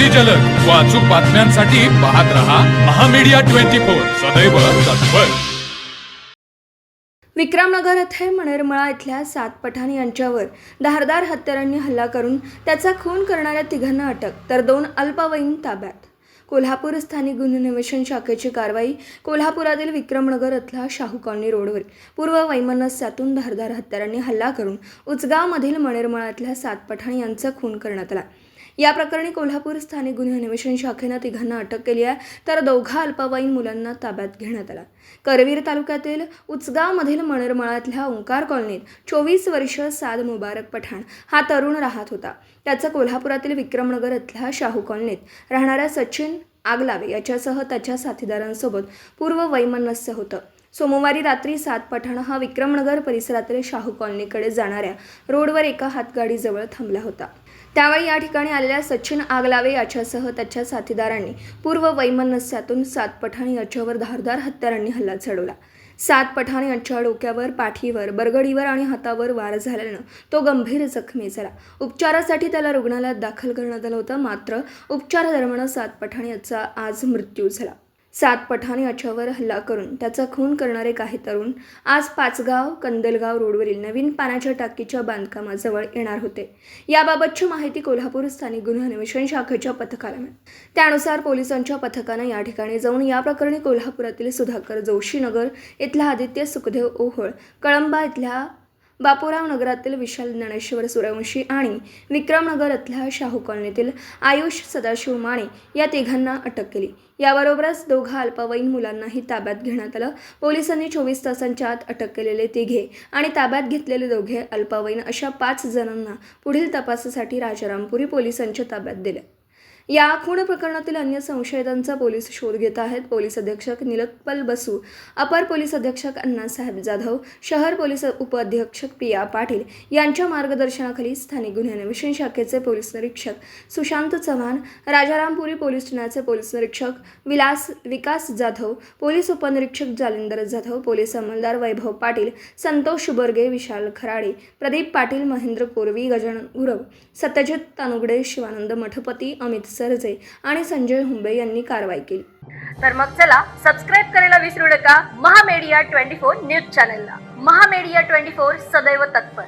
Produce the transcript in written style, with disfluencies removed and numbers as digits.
अगदी जलद व अचूक बातम्यांसाठी पाहत रहा महामीडिया 24 सदैव तत्पर। विक्रमनगर येथे मणेरमळा इथल्या 7 पठाण यांच्यावर धारदार हत्यारांनी हल्ला करून त्याचा खून करणाऱ्या तिघांना अटक तर 2 अल्पवयीन ताब्यात। कोल्हापूर स्थानिक गुन्हे अन्वेषण शाखेची कारवाई कोल्हापुरातील विक्रमनगर इथल्या शाहू कॉलनी रोडवर पूर्व वैमनस्यातून धारदार हत्यारांनी हल्ला करून उचगावमधील मणेरमळा इथल्या 7 पठाण यांचा खून करण्यात आला। या प्रकरणी कोल्हापूर स्थानिक गुन्हे अन्वेषण शाखेने तिघांना अटक केली आहे तर 2 अल्पवयीन मुलांना ताब्यात घेण्यात आला। करवीर तालुक्यातील उचगावमधील मणेरमळातल्या ओंकार कॉलनीत 24 वर्षीय साद मुबारक पठाण हा तरुण राहत होता। त्याचं कोल्हापुरातील विक्रमनगर इथल्या शाहू कॉलनीत राहणाऱ्या सचिन आगलावे याच्यासह त्याच्या साथीदारांसोबत पूर्व वैमनस्य होतं। सोमवारी रात्री 7 पठाण हा विक्रमनगर परिसरातील शाहू कॉलनीकडे जाणाऱ्या रोडवर एका हातगाडीजवळ थांबला होता। त्यावेळी या ठिकाणी आलेल्या सचिन आगलावे याच्यासह त्याच्या साथीदारांनी पूर्व वैमनस्यातून 7 पठाण याच्यावर धारदार हत्यारांनी हल्ला चढवला। 7 पठाण यांच्या डोक्यावर, पाठीवर, बरगडीवर आणि हातावर वार झाल्यानं तो गंभीर जखमी झाला। उपचारासाठी त्याला रुग्णालयात दाखल करण्यात आलं होतं, मात्र उपचारादरम्यान 7 पठाण याचा आज मृत्यू झाला। 7 पठाण याच्यावर हल्ला करून त्याचा खून करणारे काही तरुण आज पाचगाव कंदलगाव रोडवरील नवीन पाण्याच्या टाकीच्या बांधकामाजवळ येणार होते। याबाबतची माहिती कोल्हापूर स्थानिक गुन्हे अन्वेषण शाखेच्या पथकाला मिळाली। त्यानुसार पोलिसांच्या पथकाने या ठिकाणी जाऊन या प्रकरणी कोल्हापुरातील सुधाकर जोशी नगर इथला आदित्य सुखदेव ओहोळ, कळंबा इथल्या बापूराव नगरातील विशाल ज्ञानेश्वर सूर्यवंशी आणि विक्रमनगर इथल्या शाहू कॉलनीतील आयुष सदाशिव माने या तिघांना अटक केली। याबरोबरच 2 अल्पवयीन मुलांनाही ताब्यात घेण्यात आलं। पोलिसांनी 24 तासांच्या आत अटक केलेले 3 आणि ताब्यात घेतलेले 2 अल्पवयीन अशा 5 जणांना पुढील तपासासाठी राजारामपुरी पोलिसांच्या ताब्यात दिले। या खून प्रकरणातील अन्य संशयितांचा पोलीस शोध घेत आहेत। पोलीस अधीक्षक निलोत्पल बसू, अपर पोलीस अधीक्षक अण्णासाहेब जाधव, शहर पोलीस उपअधीक्षक प्रिया पाटील यांच्या मार्गदर्शनाखाली स्थानिक गुन्हे अन्वेषण शाखेचे पोलीस निरीक्षक सुशांत चव्हाण, राजारामपुरी पोलीस ठाण्याचे पोलीस निरीक्षक विकास जाधव, पोलीस उपनिरीक्षक जालिंदर जाधव, पोलीस अंमलदार वैभव पाटील, संतोष बर्गे, विशाल खराडे, प्रदीप पाटील, महेंद्र कोरवी, गजानन गुरव, सत्यजित तानुगडे, शिवानंद मठपती, अमित सरजे आणि संजय हुंबे यांनी कारवाई केली। तर मग चला सबस्क्राईब करायला विसरू नका महामीडिया 24 न्यूज चॅनलला। महामीडिया 24 सदैव तत्पर।